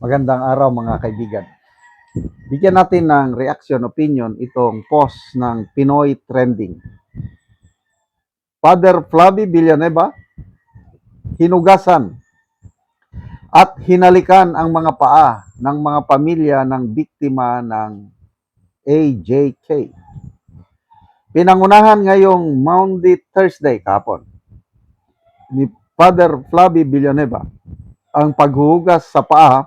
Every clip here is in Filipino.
Magandang araw mga kaibigan. Bigyan natin ng reaction, opinion itong post ng Pinoy Trending. Father Flavie Villanueva, hinugasan at hinalikan ang mga paa ng mga pamilya ng biktima ng AJK. Pinangunahan ngayong Maundy Thursday kahapon ni Father Flavie Villanueva ang paghuhugas sa paa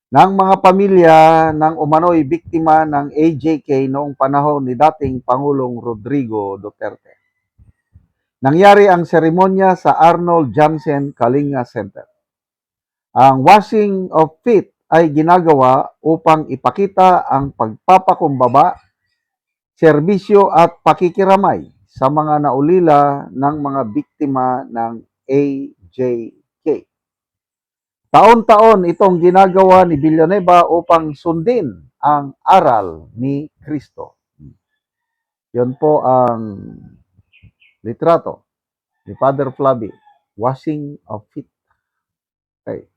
ng mga pamilya ng umano'y biktima ng AJK noong panahon ni dating Pangulong Rodrigo Duterte. Nangyari ang seremonya sa Arnold Janssen Kalinga Center. Ang washing of feet ay ginagawa upang ipakita ang pagpapakumbaba, serbisyo at pakikiramay sa mga naulila ng mga biktima ng AJK. Taon-taon itong ginagawa ni Villanueva upang sundin ang aral ni Kristo. Yon po ang litrato ni Father Flavie, washing of feet. Okay.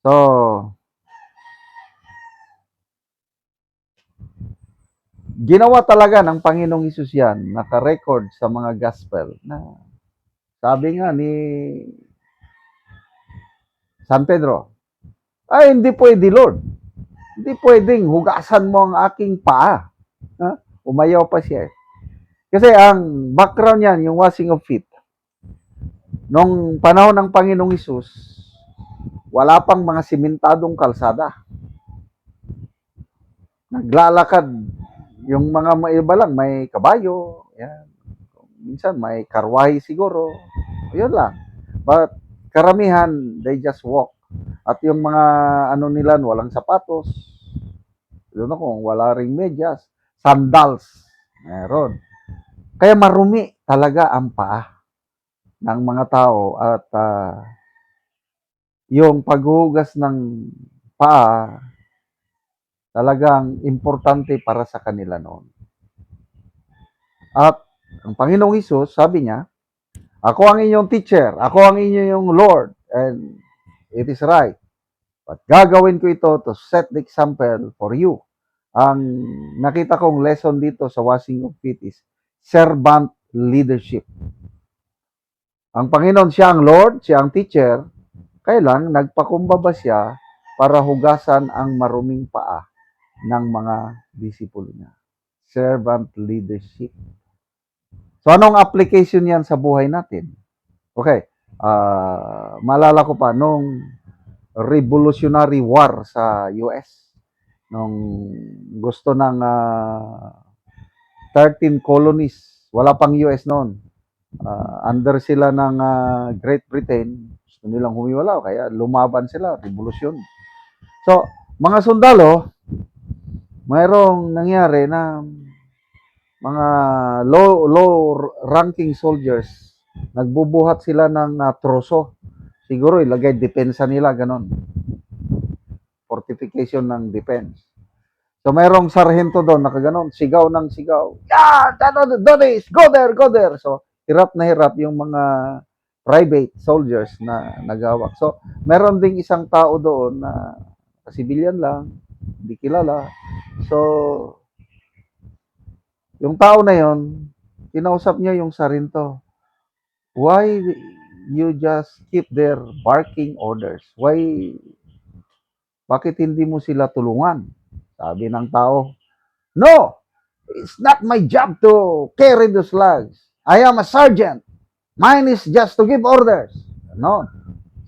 So, ginawa talaga ng Panginoong Hesus yan, naka-record sa mga gospel na sabi nga ni San Pedro, ay hindi pwede Lord. Hindi pwedeng hugasan mo ang aking paa. Ha? Umayaw pa siya. Kasi ang background niyan, yung washing of feet. Nung panahon ng Panginoong Hesus, wala pang mga simentadong kalsada. Naglalakad yung mga iba lang, may kabayo, yan. Minsan may karwahe siguro. Yun lang. But karamihan, they just walk. At yung mga ano nila, walang sapatos. Yun ako, wala ring medyas. Sandals. Meron. Kaya marumi talaga ang paa ng mga tao at yung paghuhugas ng paa talagang importante para sa kanila noon. At ang Panginoong Hesus, sabi niya, ako ang inyong teacher, ako ang inyong Lord, and it is right. But gagawin ko ito to set the example for you. Ang nakita kong lesson dito sa washing of feet is servant leadership. Ang Panginoon, siya ang Lord, siya ang teacher, kailan nagpakumbaba siya para hugasan ang maruming paa ng mga disipulo niya. Servant leadership. So anong application yan sa buhay natin? Okay, maalala ko pa, nung Revolutionary War sa US, nung gusto ng 13 colonies, wala pang US noon, under sila ng Great Britain, gusto nilang humiwalaw, kaya lumaban sila, revolusyon. So, mga sundalo, mayroong nangyari na mga low-ranking soldiers, nagbubuhat sila ng troso. Siguro ilagay depensa nila, ganon. Fortification ng defense. So mayroong sarhento doon, nakaganon, sigaw ng sigaw. Yeah, Donis, go there. So hirap na hirap yung mga private soldiers na nagawak. So meron ding isang tao doon na civilian lang, hindi kilala. So yung tao na yon, kinausap niya yung sarhento. Why you just keep their barking orders? Bakit hindi mo sila tulungan? Sabi ng tao, no, it's not my job to carry those flags. I am a sergeant. Mine is just to give orders. No,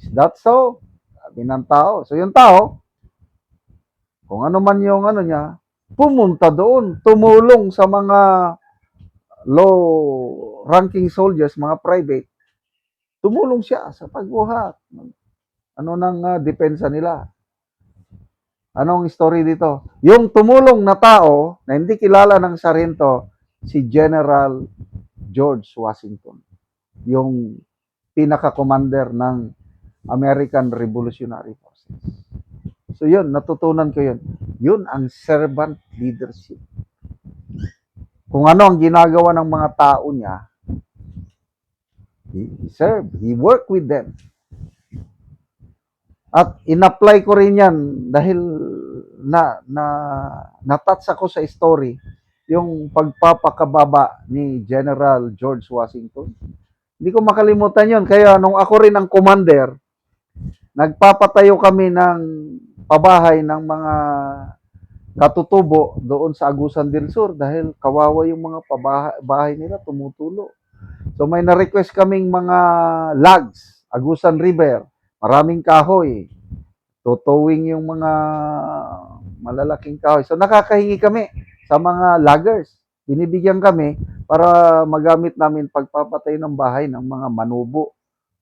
is that so? Sabi ng tao. So yung tao, kung ano man yung ano niya, pumunta doon, tumulong sa mga low-ranking soldiers, mga private. Tumulong siya sa pagbuhat. Ano nang depensa nila? Anong story dito? Yung tumulong na tao na hindi kilala ng sarhento, si General George Washington. Yung pinaka-commander ng American Revolutionary Forces. So yun, natutunan ko yun. Yun ang servant leadership. Kung ano ang ginagawa ng mga tao niya, he served, he worked with them. At in-apply ko rin yan dahil na-touch ako sa story yung pagpapakababa ni General George Washington. Hindi ko makalimutan yon. Kaya nung ako rin ang commander, nagpapatayo kami ng pabahay ng mga katutubo doon sa Agusan del Sur dahil kawawa yung mga pabahay nila tumutulo. So may na-request kaming mga logs, Agusan River, maraming kahoy, tutuwing yung mga malalaking kahoy. So nakakahingi kami sa mga loggers. Binibigyan kami para magamit namin pagpapatay ng bahay ng mga manubo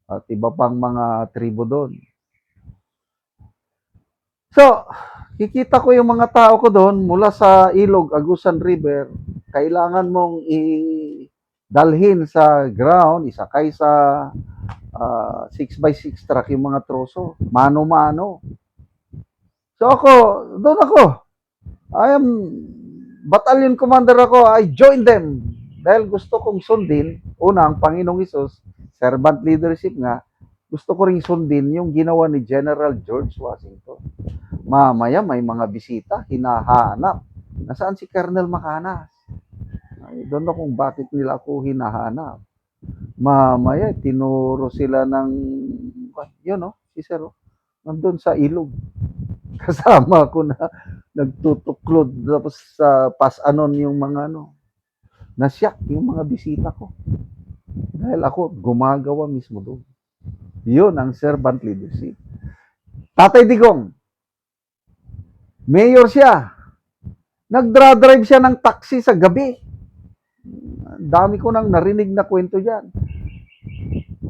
at iba pang mga tribo doon. So, kikita ko yung mga tao ko doon mula sa ilog, Agusan River. Kailangan mong dalhin sa ground, isakay sa 6x6 truck yung mga troso. Mano-mano. So doon ako. I am battalion commander ako. I joined them. Dahil gusto kong sundin, una, ang Panginoong Isus, servant leadership nga, gusto ko ring sundin yung ginawa ni General George Washington. Mamaya may mga bisita, hinahanap. Nasaan si Colonel Macanas? I don't know kung bakit nila ako hinahanap. Mamaya, tinuro sila ng, yun no, si Sir, nandun sa ilog. Kasama ko na nagtutuklod, tapos sa pasanon yung mga nasyak yung mga bisita ko. Dahil ako, gumagawa mismo doon. Yun ang servant leadership. Tatay Digong, mayor siya. Nagdra-drive siya ng taxi sa gabi. Dami ko nang narinig na kwento dyan.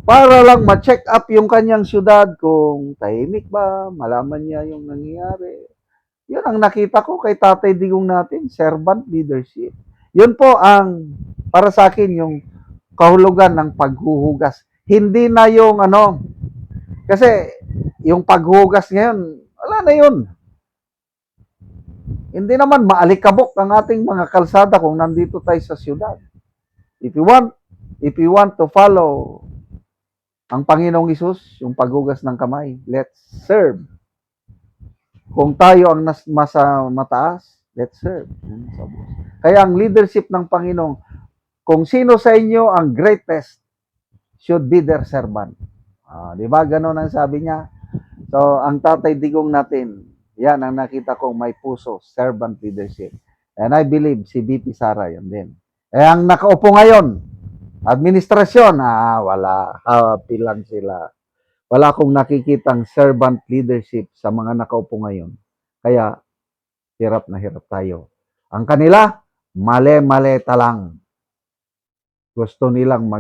Para lang ma-check up yung kanyang syudad kung tahimik ba, malaman niya yung nangyayari. Yun ang nakita ko kay Tatay Digong natin, servant leadership. Yun po ang, para sa akin, yung kahulugan ng paghuhugas. Hindi na yung kasi yung paghuhugas ngayon, wala na yun. Hindi naman maalikabok ang ating mga kalsada kung nandito tayo sa syudad. If you want to follow ang Panginoong Isus, yung paghugas ng kamay, let's serve. Kung tayo ang mataas, let's serve. Kaya ang leadership ng Panginoon, kung sino sa inyo ang greatest, should be their servant. Di ba? Ganon ang sabi niya. So, ang Tatay Digong natin, yan ang nakita kong may puso, servant leadership. And I believe si BP Sara yan din. Ang nakaupo ngayon, administrasyon, wala. Happy lang sila. Wala akong nakikitang servant leadership sa mga nakaupo ngayon. Kaya, hirap na hirap tayo. Ang kanila, male-maleta lang. Gusto nilang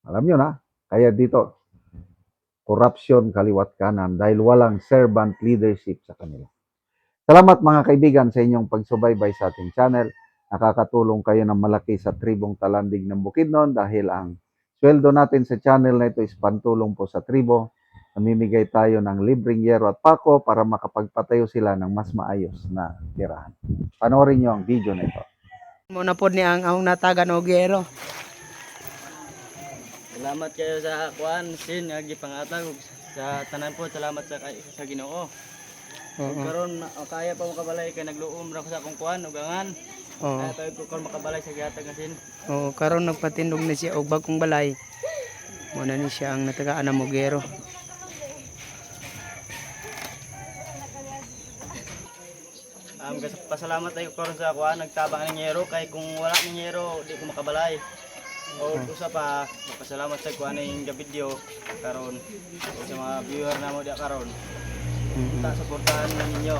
alam nyo na, kaya dito, corruption kaliwat kanan dahil walang servant leadership sa kanila. Salamat mga kaibigan sa inyong pagsubaybay sa ating channel. Nakakatulong kayo ng malaki sa tribong Talandig ng Bukidnon dahil ang sweldo natin sa channel na ito is pantulong po sa tribo. Namimigay tayo ng libreng yero at pako para makapagpatayo sila ng mas maayos na tirahan. Panoorin nyo ang video na ito. Muna po ni ang natagan og yero. Salamat kayo sa kuan sin nga gipangatag sa tanan po. Salamat sa Ginoo. Karon kaya pa mo kabalay kay nagluom ra ko sa akong kuan ugangan. Kaya tayo ko karon makabalay sa gihatag nga sin. Karon nagpatindog na siya og bagong balay. Muna ni siya ang natagaan na mogero. Pasalamat tayo karon sa kuan nagtabang ng yero kay kung wala ning yero di ko makabalay. Usa pa pasalamat sa kuan ning video karon sa mga viewer namo dia karon. Ta suportahan ninyo.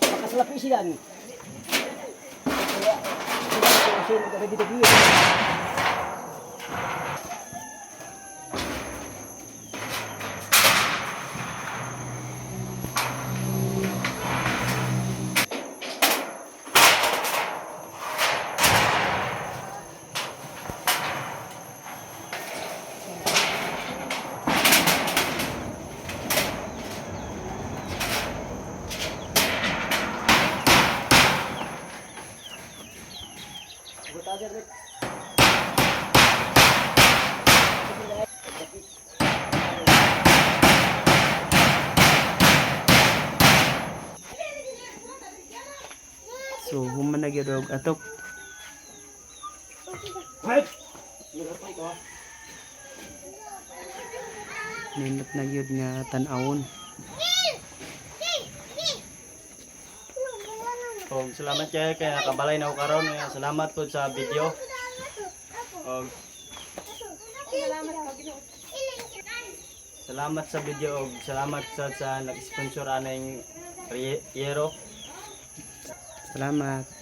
Makasalapi sila ni. gyud og atok. Nindot na gyud nga tan-awon. Og salamat kay nakabalay na ako karon. Salamat po sa video. Og salamat sa video og salamat sa nag-sponsor aning Yero. Salamat.